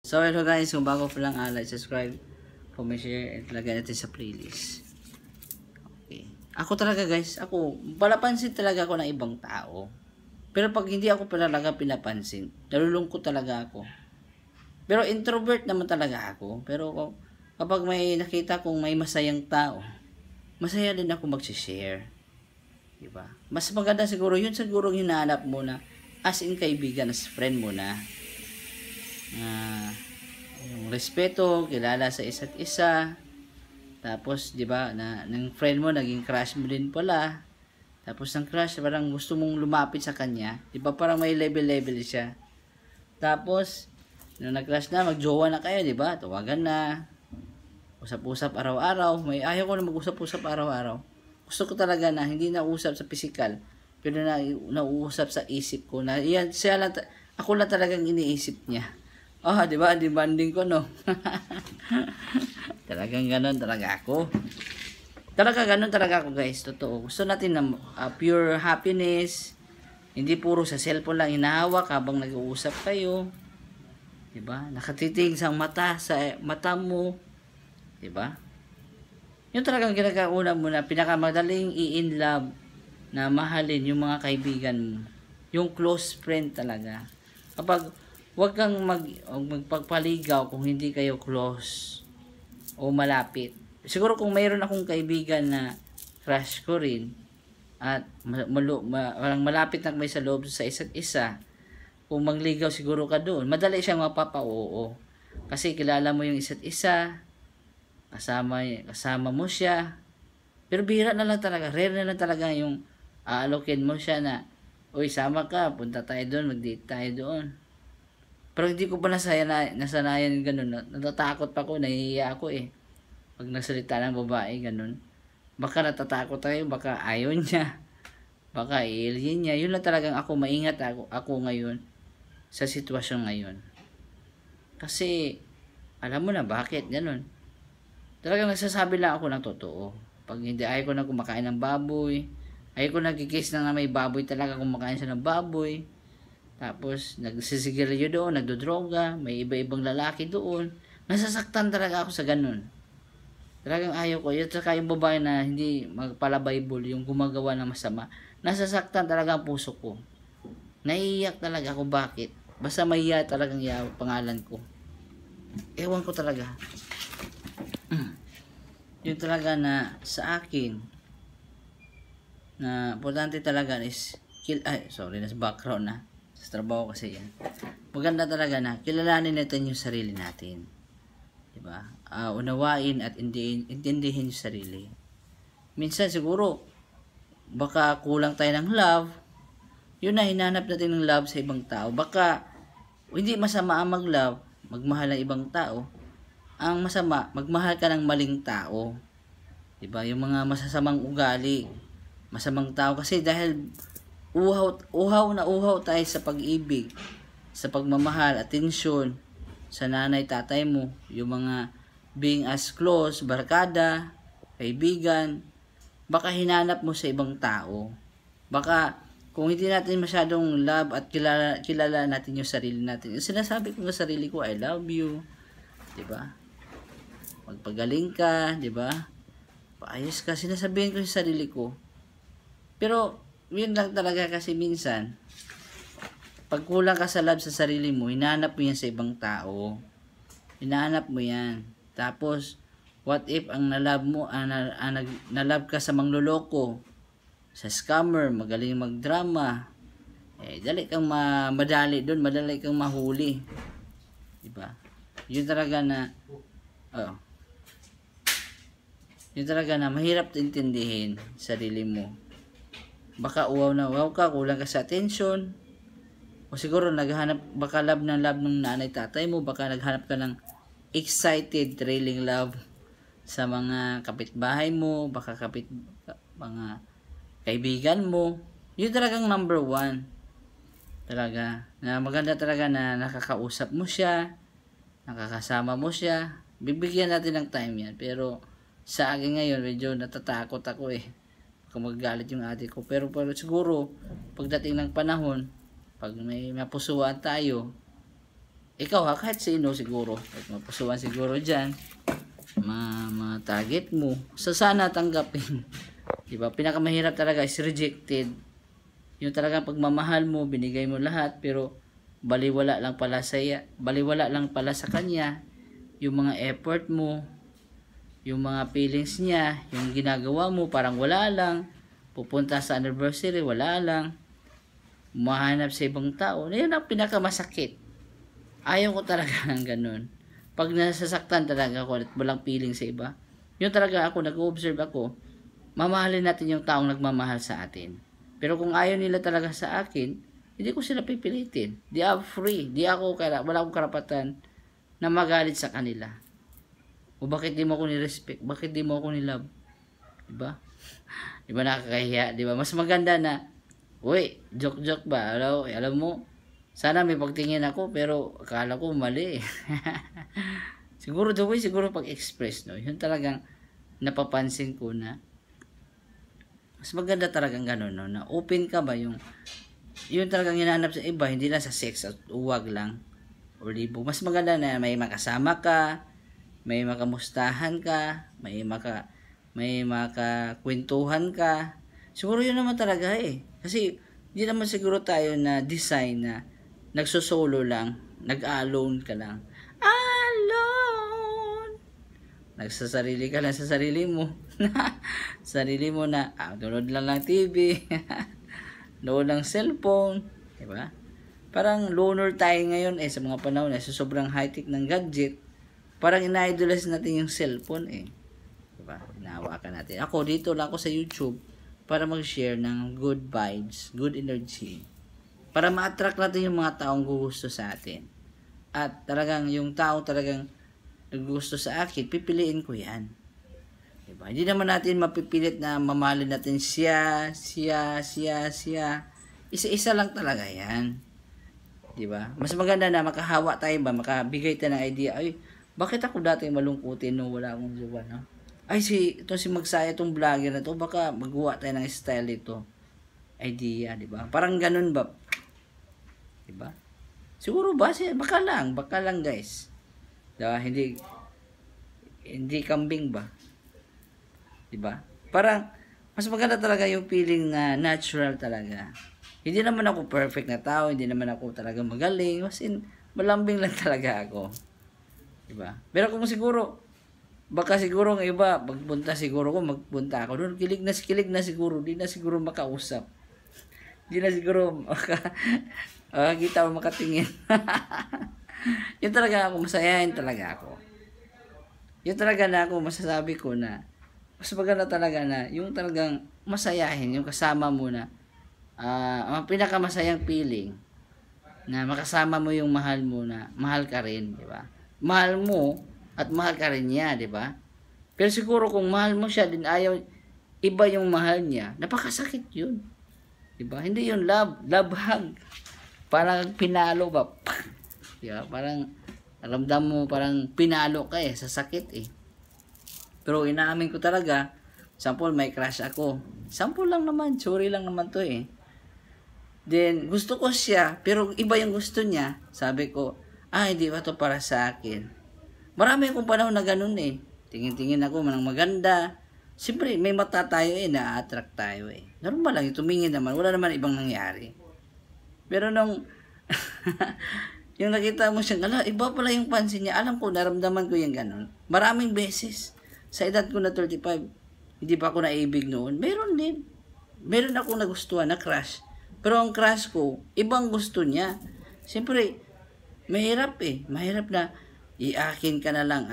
So hello guys, kung bago pa lang like, subscribe, comment, share, at lagay natin sa playlist. Okay. Ako talaga guys, ako, palapansin talaga ako ng ibang tao. Pero pag hindi ako talaga pinapansin, nalulungkot talaga ako. Pero introvert naman talaga ako. Pero kapag may nakita kong may masayang tao, masaya din ako mag-share. Diba? Mas maganda siguro, yun siguro hinahanap mo na as in kaibigan, as friend mo na. Yung respeto, kilala sa isa't isa. Tapos, 'di ba, ng friend mo naging crush mo din pala. Tapos ng crush, parang gusto mong lumapit sa kanya. 'Di ba, parang may level siya. Tapos, nung nag-crush na, mag-jowa na kayo, 'di ba? Tawagan na. Usap-usap araw-araw. May ayaw ko na mag-usap-usap araw-araw. Gusto ko talaga na hindi na usap sa physical, pero nauusap sa isip ko na yan, ako lang talagang iniisip niya. Di ba? Demanding ko, no? Talagang ganun talaga ako. Ganun talaga ako, guys. Totoo. Gusto natin na pure happiness. Hindi puro sa cellphone lang hinahawak habang nag-uusap kayo. Di ba? Nakatitig sa mata mo. Di ba? Yung talagang ginagauna mo na pinakamadaling i-in love na mahalin yung mga kaibigan mo. Yung close friend talaga. Kapag huwag kang magpagpaligaw kung hindi kayo close o malapit. Siguro kung mayroon akong kaibigan na crush ko rin at malapit na may sa loob sa isa't isa, kung magligaw siguro ka doon, madali siyang mapapa-oo. Kasi kilala mo yung isa't isa, kasama mo siya. Pero bihira na lang talaga, rare na lang talaga yung aalokin mo siya na, uy, sama ka, punta tayo doon, mag-date tayo doon. Pero hindi ko pa nasanayan yung ganun. Natatakot pa ako, nahihiya ako eh. Pag nagsalita ng babae, ganun. Baka natatakot tayo, baka ayaw niya. Baka i-alien niya. Yun lang talagang ako, maingat ako ngayon sa sitwasyon ngayon. Kasi, alam mo na bakit, ganun. Talagang nagsasabi lang ako ng totoo. Pag hindi, ayaw ko na kumakain ng baboy. Ayaw ko nagkikiss na may baboy talaga, kumakain siya ng baboy. Tapos, nagsisigarilyo doon, nagdodroga, may iba-ibang lalaki doon. Nasasaktan talaga ako sa ganun. Talagang ayaw ko. At saka yung babae na hindi magpalabaybol, yung gumagawa ng masama. Nasasaktan talaga ang puso ko. Naiiyak talaga ako. Bakit? Basta maiiyak talagang pangalan ko. Ewan ko talaga. Yung talaga na sa akin, na importante talaga is, nasa background na. Sa trabaho kasi yan. Maganda talaga na kilalanin natin yung sarili natin. Diba? Unawain at intindihin yung sarili. Minsan siguro, baka kulang tayo ng love. Yun na, hinanap natin ng love sa ibang tao. Baka, hindi masama ang mag-love, magmahal ng ibang tao. Ang masama, magmahal ka ng maling tao. Diba? Yung mga masasamang ugali, masamang tao. Kasi dahil uhaw tayo sa pag-ibig, sa pagmamahal, atensyon sa nanay, tatay mo, yung mga being as close, barkada, kaibigan, baka hinanap mo sa ibang tao. Baka kung hindi natin masyadong love at kilala natin yung sarili natin. Yung sinasabi ko sa sarili ko, I love you. 'Di ba? Magpagaling ka, 'di ba? Paayos ka, sinasabihin ko sa sarili ko. Pero yun lang talaga kasi minsan, pag kulang ka sa love sa sarili mo, hinahanap mo yan sa ibang tao. Hinahanap mo yan. Tapos, what if ang nalove mo, nalove ka sa mangloloko, sa scammer, magaling magdrama, dali kang madali doon, madali kang mahuli. Diba? Yun talaga na, yun talaga na mahirap intindihin sarili mo. Baka uwaw ka, kulang ka sa attention. O siguro baka love ng nanay tatay mo, baka naghanap ka ng excited, thrilling love sa mga kapitbahay mo, baka mga kaibigan mo. Yun talagang number one. Talaga, na maganda talaga na nakakausap mo siya, nakakasama mo siya. Bibigyan natin ng time yan. Pero sa akin ngayon, medyo natatakot ako eh. Kung magagalit yung ate ko. Pero siguro, pagdating ng panahon, pag may mapusuan tayo, ikaw ha, kahit sino siguro, at mapusuan siguro dyan, ma-target mo, sana tanggapin. Diba? Pinakamahirap talaga is rejected. Yung talagang pagmamahal mo, binigay mo lahat, pero baliwala lang pala sa kanya, yung mga effort mo, yung mga feelings niya, yung ginagawa mo, parang wala lang, pupunta sa anniversary, wala lang, mahanap sa ibang tao, yun ang pinakamasakit. Ayaw ko talaga ng ganun. Pag nasasaktan talaga ako at walang feeling sa iba, yun talaga ako, nag-observe ako, mamahalin natin yung taong nagmamahal sa atin. Pero kung ayaw nila talaga sa akin, hindi ko sila pipilitin. They are free. Wala akong karapatan na magalit sa kanila. O bakit di mo ako ni-respect? Bakit di mo ako ni-love? Diba? Diba nakakahiya? Diba? Mas maganda na, uy, joke-joke ba? Alam mo, sana may pagtingin ako, pero akala ko mali. Siguro pag-express, no? Yun talagang napapansin ko na mas maganda talagang gano'n, no? Na open ka ba yun talagang hinahanap sa iba, hindi lang sa sex at uwag lang o libo. Mas maganda na may makasama ka, may makamustahan ka, may makakwentuhan ka. Siguro yun naman talaga eh. Kasi hindi naman siguro tayo na design na nagsusolo lang, nag-alone ka lang. Alone! Nagsasarili ka lang sa sarili mo. Sarili mo na, tunod lang ng TV. Noon ng cellphone. Diba? Parang loner tayo ngayon sa mga panahon sa sobrang high-tech ng gadget. Parang ina-idolize natin yung cellphone Diba? Hinahawakan natin. Ako, dito lang ako sa YouTube para mag-share ng good vibes, good energy. Para ma-attract natin yung mga taong gusto sa atin. At talagang yung tao talagang naggusto sa akin, pipiliin ko yan. Diba? Hindi naman natin mapipilit na mamahalin natin siya. Isa-isa lang talaga yan. Diba? Mas maganda na makahawa tayo ba, makabigay tayo ng idea, ay, bakit ako dati malungkutin no, wala akong jowa, no? Ay, si Magsaya, itong vlogger na to, baka magawa tayo ng style ito. Idea, diba? Parang ganun ba? Diba? Siguro ba? Baka lang guys. Diba? Hindi kambing ba? Diba? Parang, mas maganda talaga yung feeling na natural talaga. Hindi naman ako perfect na tao, hindi naman ako talaga magaling, malambing lang talaga ako. Diba? Pero kung siguro, baka siguro ng iba, magpunta ako doon, kilig na siguro, di na siguro makausap. Di na siguro makakita o makatingin. Yun talaga ako, masayahin talaga ako. Yun talaga na ako, masasabi ko na, mas maganda talaga na, yung talagang masayahin, yung kasama mo na, ang pinakamasayang feeling, na makasama mo yung mahal mo na, mahal ka rin, di ba? Mahal mo, at mahal ka rin niya, di ba? Pero siguro kung mahal mo siya, din ayaw, iba yung mahal niya, napakasakit yun. Di ba? Hindi yun love hug. Parang pinalo ba? Di ba? Parang, ramdam mo, parang pinalo ka sa sakit Pero inaamin ko talaga, sample may crush ako. Sample lang naman, sorry lang naman to Then, gusto ko siya, pero iba yung gusto niya. Sabi ko, hindi ba to para sa akin? Marami akong panahon na ganun Tingin-tingin ako, manang maganda. Siyempre, may mata tayo na-attract tayo Normal lang, tumingin naman, wala naman ibang nangyari. Pero nung, yung nakita mo siya, iba pala yung pansin niya, alam ko, naramdaman ko yung ganun. Maraming beses. Sa edad ko na 35, hindi pa ako naibig noon. Meron din. Meron akong nagustuhan na crush. Pero ang crush ko, ibang gusto niya. Siyempre, mahirap Mahirap na, akin ka na lang.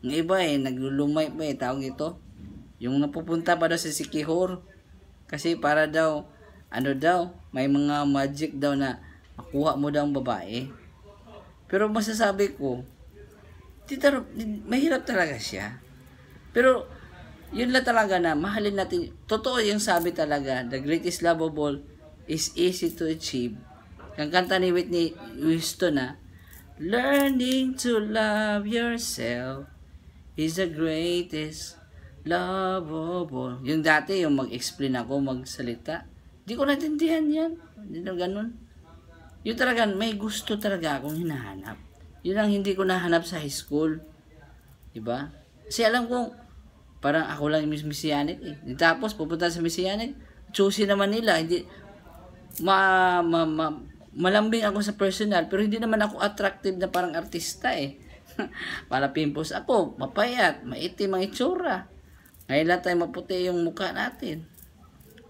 Ang iba naglulumay pa tawag ito. Yung napupunta pa daw sa Sikihor. Kasi para daw, may mga magic daw na makuha mo daw ang babae. Pero masasabi ko, mahirap talaga siya. Pero, yun lang talaga na mahalin natin. Totoo yung sabi talaga, the greatest love of all is easy to achieve. Ang kanta ni Whitney Houston learning to love yourself is the greatest love of all. Yung dati, yung mag-explain ako, magsalita. Di ko natindihan yan. Hindi na ganun. Yun talaga, may gusto talaga akong hinahanap. Yun ang hindi ko nahanap sa high school. Diba? Kasi alam ko, parang ako lang yung Messianic eh. Tapos, pupunta sa Messianic, choosy naman nila. Hindi, malambing ako sa personal, pero hindi naman ako attractive na parang artista eh. Para pimpos ako, mapayat, maitim ang itsura. Ngayon lang tayo maputi yung mukha natin.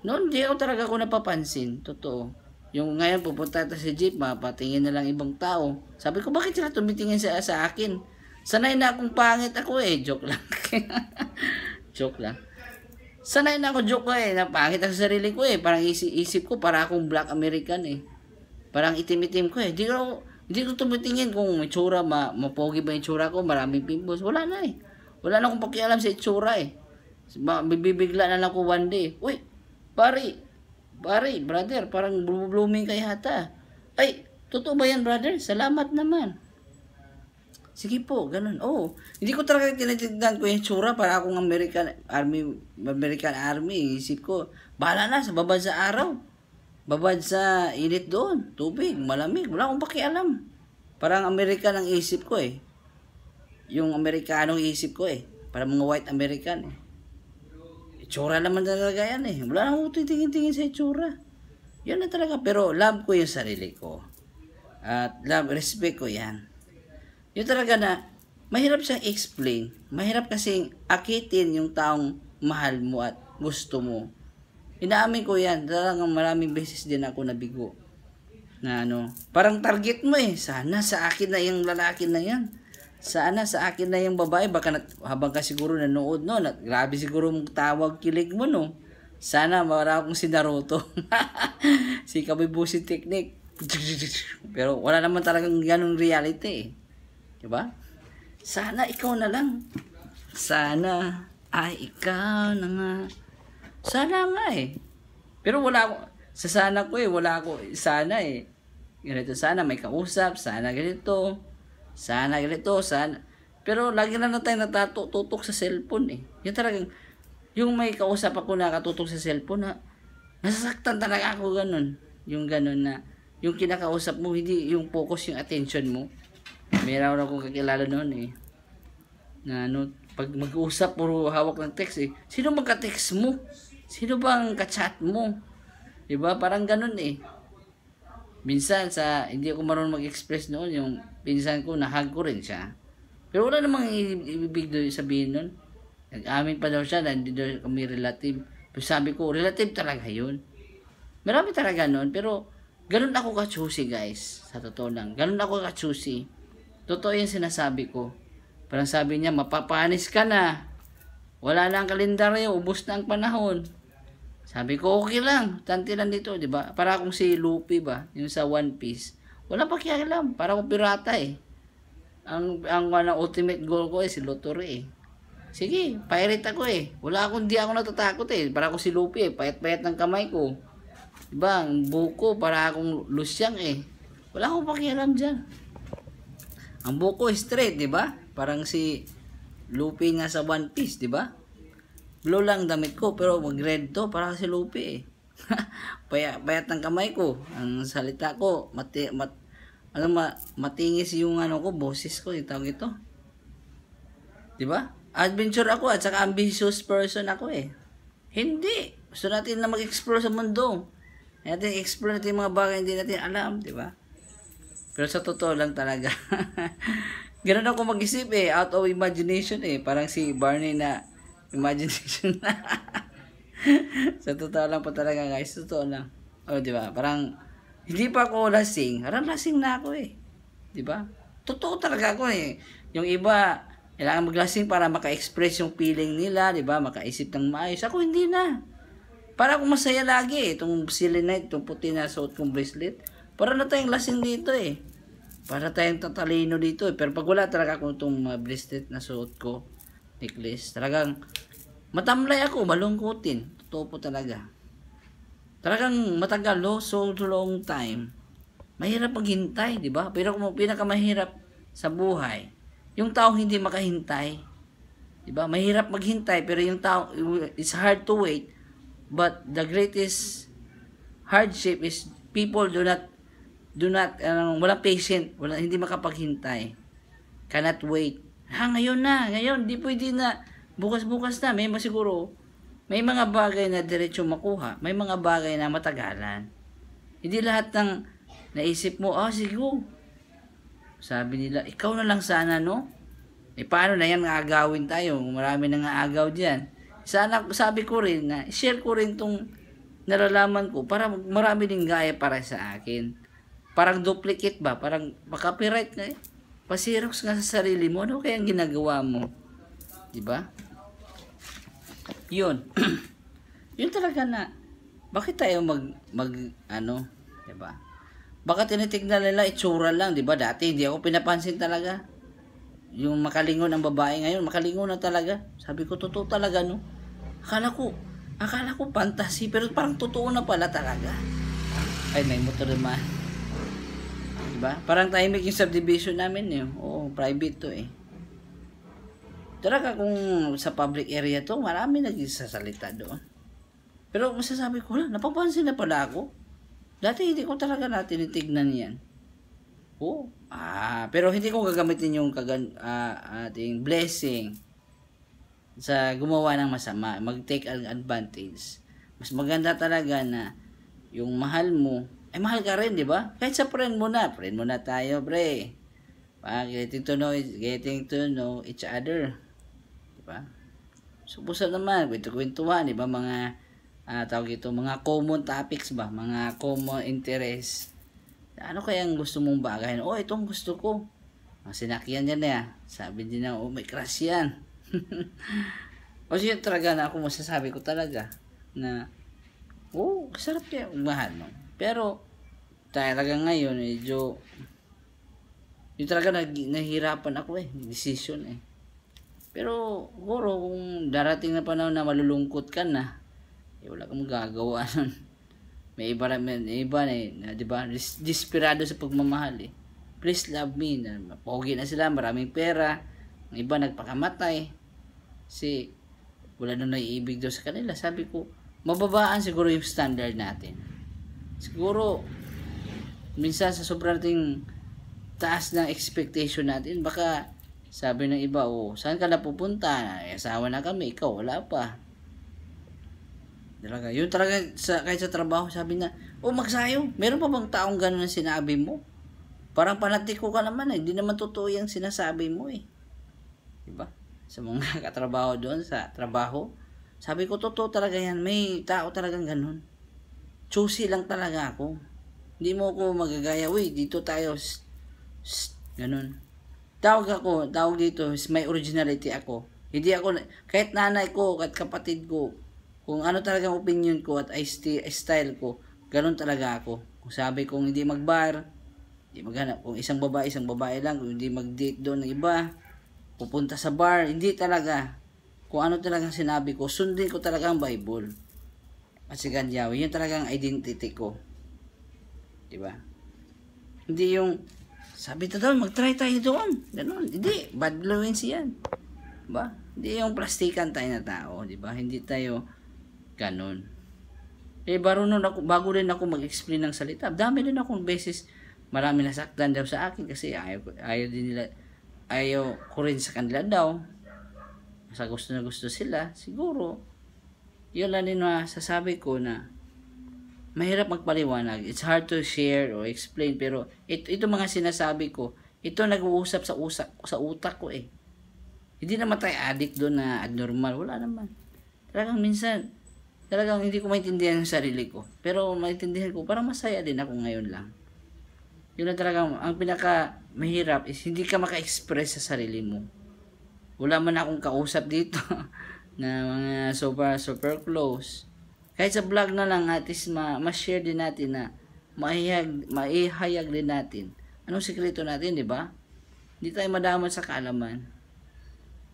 Noon, di ako talaga ako napapansin. Totoo. Yung ngayon, pupunta tayo sa jeep, mapatingin na lang ibang tao. Sabi ko, bakit sila tumitingin sa akin? Sanay na akong pangit ako eh. Joke lang. Joke lang. Sanay na ako joke ko eh. Napangit ako sa sarili ko eh. Parang isip ko, para akong black American eh. Parang itim-itim ko eh. Hindi ko tumitingin kung may tsura, mapogi ba yung tsura ko, maraming pimples. Wala na eh. Wala na akong pakialam sa itsura eh. Bibigla na lang ko one day. Uy, brother, parang blooming ka yata. Ay, totoo ba yan, brother? Salamat naman. Sige po, ganun. Oh, hindi ko talaga tinitignan ko yung tsura para akong American Army. Isip ko, bahala na, sa babad sa araw. Babad sa init doon. Tubig, malamig. Wala akong pakialam. Parang American ang isip ko eh. Yung Amerikanong isip ko eh. Parang mga white American eh. Itsura naman talaga yan eh. Wala akong titingin-tingin sa itsura. Yun na talaga. Pero love ko yung sarili ko. At respect ko yan. Yun talaga na, mahirap siyang explain. Mahirap kasing akitin yung taong mahal mo at gusto mo. Inaamin ko yan. Talagang maraming beses din ako nabigo. Na parang target mo eh. Sana sa akin na yung lalaki na yan. Sana sa akin na yung babae, baka habang ka siguro nanood, no? Grabe siguro mong tawag kilig mo, no? Sana mawala akong si Naruto. Si Kabibusi Technique. Pero wala naman talagang ganong reality, eh. Diba? Sana ikaw na lang. Sana ay ikaw na nga. Sana nga eh. Pero wala ako, sa sana ko eh, wala ako, sana eh. Ganito, sana may kausap, sana ganito. Sana ganito, sana. Pero lagi na tayo natatutok sa cellphone eh. Yung talagang, yung may kausap ako nakatutok sa cellphone na, nasasaktan talaga ako ganun. Yung ganun na, yung kinakausap mo, hindi yung focus, yung attention mo. Mayroon akong kakilala noon eh. Na pag mag-usap, puro hawak ng text eh. Sino bang ka-text mo? Sino bang ka-chat mo? Diba? Parang ganun eh. Minsan hindi ako marunong mag-express noon, yung pinsan ko, nahag ko rin siya. Pero wala namang ibig sabihin noon. Nag-amin pa daw siya na hindi daw kami relative. Pero sabi ko, relative talaga yun. Marami talaga noon, pero ganun ako ka-choosy guys. Sa totoo lang. Ganun ako ka-choosy. Totoo yung sinasabi ko. Parang sabi niya, mapapanis ka na. Wala na ang kalendaryo, ubos na ang panahon. Sabi ko, okay lang. Tanti lang dito, di ba? Para akong si Luffy ba? Yung sa One Piece. Wala pa kialam. Para akong pirata eh. Ang ultimate goal ko eh, si Luffy eh. Sige, pirate ako eh. Di ako natatakot eh. Para ako si Luffy eh. Payat-payat ng kamay ko. Diba? Ang buko, para akong lusyang eh. Wala akong pakialam dyan. Ang buko straight, diba? Parang si Luffy nga sa One Piece, diba? Blue lang damit ko, pero mag-red to, para si Luffy eh. Payat ng kamay ko. Ang salita ko, matingis yung boses ko, yung tawag ito. Diba? Adventure ako at saka ambitious person ako eh. Hindi. Gusto natin na mag-explore sa mundo. Natin explore natin yung mga bagay hindi natin alam, diba? Pero sa totoo lang talaga. Ganun ako mag-isip eh, out of imagination eh. Parang si Barney na imagination na. Sa totoo lang po talaga guys, totoo lang. O, diba? Parang, hindi pa ako lasing. Parang lasing na ako eh. Diba? Totoo talaga ako eh. Yung iba, kailangan maglasing para maka-express yung feeling nila, diba? Makaisip ng maayos. Ako hindi na. Para akong masaya lagi eh. Itong selenite, itong puti na suot kong bracelet. Para na tayong lasing dito eh. Para tayong tatalino dito eh. Pero pag wala talaga akong itong bracelet na suot ko, necklace, talagang matamlay ako, malungkutin. Totoo po talaga. Talagang matagal, so long time. Mahirap maghintay, di ba? Pero kung pinakamahirap sa buhay, yung taong hindi makahintay, di ba? Mahirap maghintay, pero yung tao, it's hard to wait. But the greatest hardship is people do not do not, walang patient, hindi makapaghintay. Cannot wait. Ngayon na, ngayon, di pwede na. Bukas-bukas na, siguro, may mga bagay na diretso makuha, may mga bagay na matagalan. Hindi lahat ng naisip mo, siguro. Sabi nila, ikaw na lang sana, no? Paano na yan, agawin tayo? Marami nang aagaw diyan. Sana, sabi ko rin na, share ko rin tong nalalaman ko para marami ding gaya para sa akin. Parang duplicate ba? Parang copyright na Pasirox nga sa sarili mo. Ano kaya ang ginagawa mo? Diba? Yun. Yun talaga na. Bakit tayo diba? Baka tinitignan nila itsura lang, diba? Dati hindi ako pinapansin talaga. Yung makalingon ang babae ngayon, makalingon na talaga. Sabi ko, totoo talaga, no? Akala ko fantasy, pero parang totoo na pala talaga. Ay, may motor naman. Diba? Parang tahimik yung subdivision namin, eh. Oo, private to, eh. Talaga kung sa public area to, marami nagsasalita doon. Pero masasabi ko, napapansin na pala ako. Dati hindi ko talaga tinitignan yan. Pero hindi ko gagamitin yung ating blessing sa gumawa ng masama, mag-take advantage. Mas maganda talaga na yung mahal mo, mahal ka rin, di ba? Kahit sa friend mo na tayo, pre. Getting to know each other. Di ba? Subusan naman, kwento-kwentuhan, di ba? Mga, mga common topics ba? Mga common interests. Ano kaya ang gusto mong bagay? Itong gusto ko. Sinakyan niya na. Sabi din na, may crush yan. Yun talaga na ako masasabi ko talaga na, sarap yan. Mahal, no? Pero, talaga ngayon, medyo, yung talaga nahihirapan ako decision Pero, siguro, kung darating na panahon na malulungkot ka na, wala kang magagawa nun. May iba na, di ba, desperado sa pagmamahal Please love me. Pogi na sila, maraming pera. Ang iba nagpakamatay. Kasi, wala na naiibig daw sa kanila. Sabi ko, mababaan siguro yung standard natin. Siguro, minsan sa sobrang nating taas ng expectation natin, baka sabi ng iba, saan ka na pupunta? Asawa na kami, ikaw wala pa. Talaga, yun talaga kahit sa trabaho, sabi na, magsayo, meron pa bang taong gano'n na sinabi mo? Parang panatiko ka naman hindi naman totoo yung sinasabi mo Diba? Sa mga katrabaho doon, sa trabaho, sabi ko, totoo talaga yan, may tao talagang gano'n. Choosy lang talaga ako. Hindi mo ako magagaya, dito tayo, gano'n. Tawag dito, may originality ako. Hindi ako, kahit nanay ko, kahit kapatid ko, kung ano talagang opinion ko at style ko, ganun talaga ako. Kung sabi kong hindi mag-bar, hindi maghanap. Kung isang babae lang. Kung hindi mag-date doon ng iba, pupunta sa bar, hindi talaga. Kung ano talagang sinabi ko, sundin ko talaga ang Bible. At si Ganyawi, yun talagang identity ko. Diba? Hindi yung, sabi na doon, mag-try tayo doon. Ganun. Hindi, bad influence yan. Diba? Hindi yung plastikan tayo na tao. Diba? Hindi tayo ganun. Bago rin ako mag-explain ng salita. Dami din akong beses, marami nasaktan daw sa akin kasi ayaw ko rin sa kanila daw. Sa gusto na gusto sila. Siguro, yun lang din masasabi ko na mahirap magpaliwanag. It's hard to share or explain. Pero ito mga sinasabi ko, ito nag-uusap sa utak ko Hindi naman tayo addict doon na abnormal. Wala naman. Talagang hindi ko maintindihan yung sarili ko. Pero maintindihan ko, parang masaya din ako ngayon lang. Yun na talagang, ang pinaka mahirap is hindi ka maka-express sa sarili mo. Wala man akong kausap dito na mga super close. Kahit sa vlog na lang, at least ma-share din natin na maihayag din natin. Anong sikreto natin, di ba? Hindi tayo madamot sa kaalaman.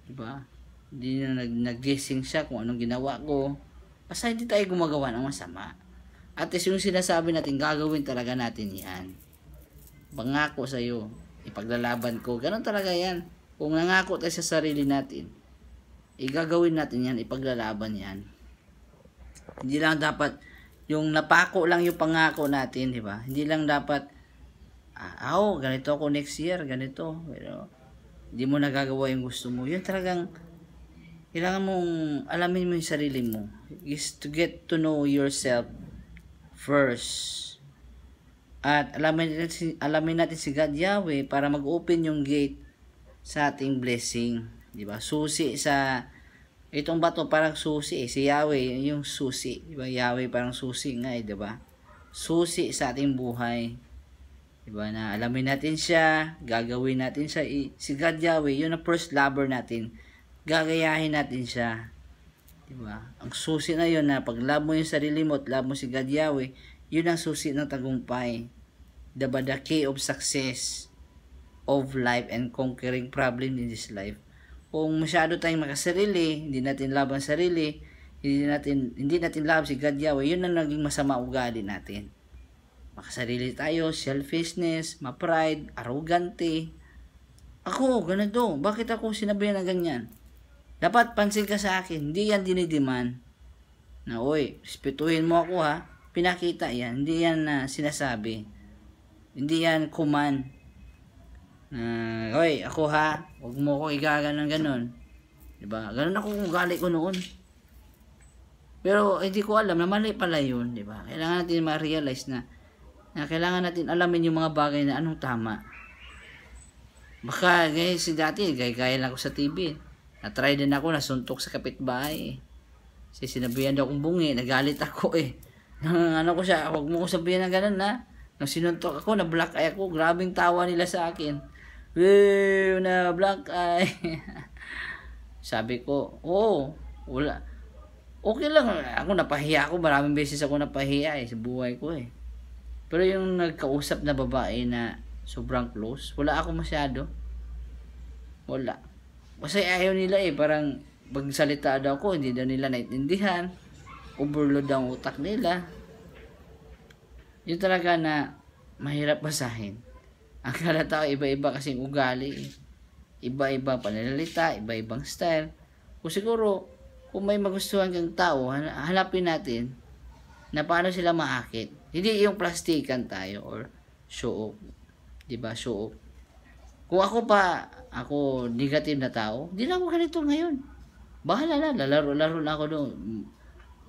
Di ba? Hindi na nag-guessing siya kung anong ginawa ko. Basta hindi tayo gumagawa ng masama. At least yung sinasabi natin, gagawin talaga natin yan. Pangako sa'yo, ipaglalaban ko. Ganon talaga yan. Kung nangako tayo sa sarili natin, igagawin natin yan, ipaglalaban yan. Hindi lang dapat, yung napako lang yung pangako natin, di ba? Hindi lang dapat Ganito ako next year, ganito. Pero, hindi mo nagagawa yung gusto mo. Yun talagang, kailangan mong alamin mo yung sarili mo. Is to get to know yourself first. At alamin natin si God Yahweh para mag-open yung gate sa ating blessing. Diba? Susi sa, itong bato parang susi. Si Yahweh, yung susi. Diba? Yahweh parang susi nga diba? Susi sa ating buhay. Diba? Na alamin natin siya, gagawin natin siya. Si God Yahweh, yun ang first lover natin. Gagayahin natin siya. Diba? Ang susi na yun na pag love mo yung sarili mo at love mo si God Yahweh, yun ang susi ng tagumpay. Diba? The key of success of life and conquering problem in this life. Kung masyado tayong makasarili, hindi natin love ang sarili, hindi natin love si God Yahweh, yun ang naging masama ugali natin. Makasarili tayo, selfishness, ma-pride, arrogante. Ako, ganito. Bakit ako sinabihan na ganyan? Dapat pansin ka sa akin. Hindi yan dinidiman. Na, oy, respetuhin mo ako ha. Pinakita yan. Hindi yan sinasabi. Hindi yan command. Oy, ako ha. Huwag mo ko igaganon-ganon. Diba? Ganon ako kung gali ko noon. Pero hindi ko alam na mali pala yun. Diba? Kailangan natin ma-realize na kailangan natin alamin yung mga bagay na anong tama. Baka guys, dati gaya lang ako sa TV. Na-try din ako, nasuntok sa kapitbahay. Kasi sinabihan daw akong bungi, nagalit ako ano ko siya, huwag mo ko sabihin na ganun na. Nung sinuntok ako, na-black eye ako, grabing tawa nila sa akin. Wee, na-black eye. Sabi ko, wala. Okay lang, ako napahiya ako, maraming beses ako napahiya sa buhay ko Pero yung nagkausap na babae na sobrang close, wala ako masyado. Wala. Kasi ayaw nila parang magsalita daw ako, hindi daw nila naintindihan. Overload ang utak nila. Yun talaga na mahirap basahin. Ang kada tao iba-iba kasing ugali. Iba-iba pananalita, iba-ibang style. Kung siguro, kung may magustuhan kang tao, hanapin natin na paano sila maakit. Hindi yung plastikan tayo or show off. Diba? Show off. Kung ako negative na tao, hindi na ako ganito ngayon. Bahala na, lalaro-laro na ako doon.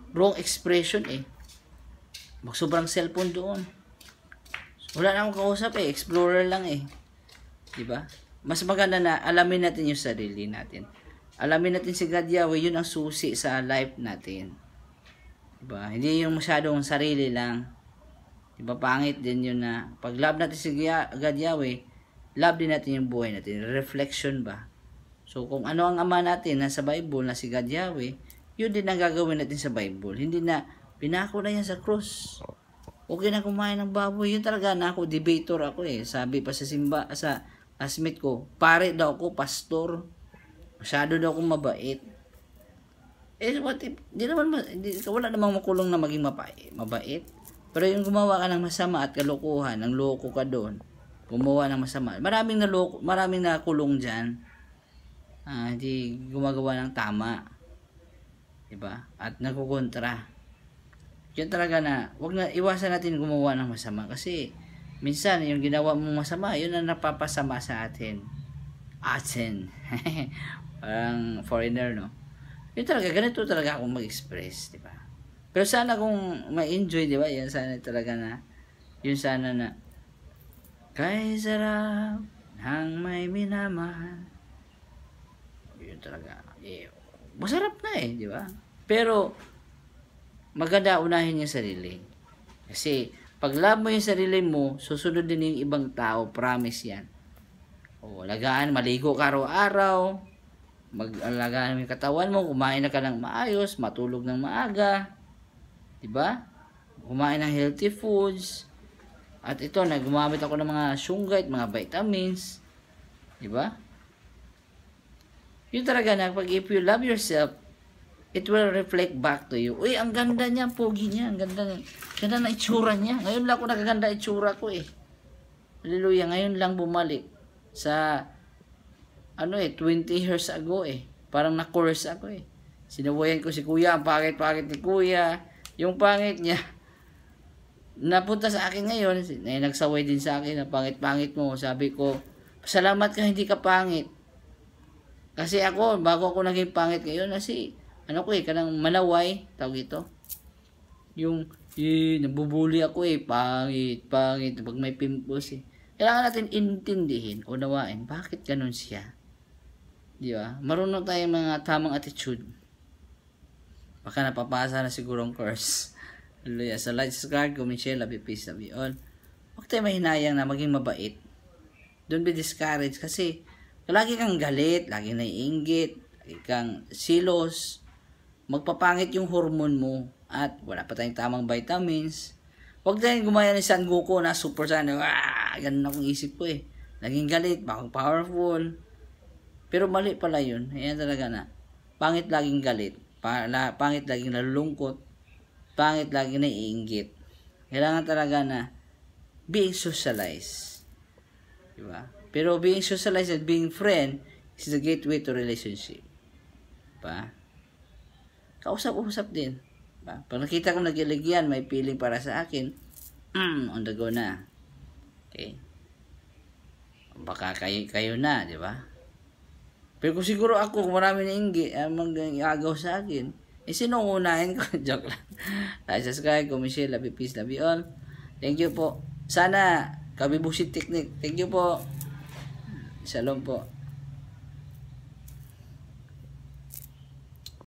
Wrong expression Magsobrang cellphone doon. Wala na akong kausap explorer lang Diba? Mas maganda na alamin natin yung sarili natin. Alamin natin si God Yahweh, yun ang susi sa life natin. Diba? Hindi yung masyadong sarili lang. Diba? Pangit din yun na pag love natin si God Yahweh, love din natin yung buhay natin. Reflection ba? So, kung ano ang ama natin na sa Bible na si God Yahweh, yun din ang gagawin natin sa Bible. Hindi na, pinako na yan sa cross. Okay na kumain ng baboy. Yun talaga na ako, debater ako Sabi pa sa classmate ko, pare daw ako, pastor. Masyado daw akong mabait. What if, wala namang makulong na maging mabait. Pero yung gumawa ka ng masama at kalokohan, ang loko ka doon, gumawa ng masama. Maraming nakulong dyan. Hindi gumagawa ng tama. Diba? At nagkukontra. Yun talaga na, iwasan natin gumawa ng masama. Kasi, minsan, yung ginawa mong masama, yun ang napapasama sa atin. Parang foreigner, no? Yun talaga, ganito talaga akong mag-express, diba? Pero sana kung ma-enjoy, diba? Yan sana talaga na, yun sana na, kay sarap ng may minamahal. Yun talaga. Masarap na di ba? Pero, maganda unahin yung sarili. Kasi, pag love mo yung sarili mo, susunod din yung ibang tao. Promise yan. Alagaan, maligo ka araw-araw. Mag-alagaan mo yung katawan mo. Kumain na ka ng maayos. Matulog ng maaga. Diba? Kumain ng healthy foods. At ito, gumamit ako ng mga shungite, mga vitamins. Diba? Yun talaga na, if you love yourself, it will reflect back to you. Uy, ang ganda niya, pogi niya, ang ganda na itsura niya. Ngayon lang ako nakaganda itsura ko Hallelujah, ngayon lang bumalik sa 20 years ago Parang na-course ako Sinawayan ko si kuya, ang pangit-pangit ni kuya. Yung pangit niya, napunta sa akin ngayon, nagsaway din sa akin na pangit-pangit mo. Sabi ko, salamat ka hindi ka pangit. Kasi ako, bago ako naging pangit ngayon, kasi, ano ko kanang manaway, tawag ito. Yung, nabubuli ako pangit. Pag may pimples Kailangan natin intindihin, unawain, bakit ganun siya. Di ba? Marunong tayo mga tamang attitude. Baka napapasa na siguro ang course. Hallelujah. So, like, subscribe, comment, share, love you, peace, love you all. Huwag tayo mahinayang na maging mabait. Don't be discouraged kasi lagi kang galit, lagi naiinggit, lagi kang silos, magpapangit yung hormone mo at wala pa tayong tamang vitamins. Huwag tayong gumaya ni San Goku na super sana, ganun akong isip ko Naging galit, bakang powerful. Pero mali pala yun. Ayan talaga na. Pangit laging galit. Pangit laging nalulungkot. Pangit laging naiinggit. Kailangan talaga na being socialized. Diba? Pero being socialized and being friend is the gateway to relationship. Diba? Kausap-usap din. Diba? Pag nakita ko nagiligyan, may feeling para sa akin, on the go na. Okay? Baka kayo na, di ba? Pero kung siguro ako, kung marami na mag-agaw sa akin, sino unahin ko? Joke lang. Like, subscribe, comment, share, love you, peace, love you all. Thank you po. Sana, kabibusit technique. Thank you po. Shalom po.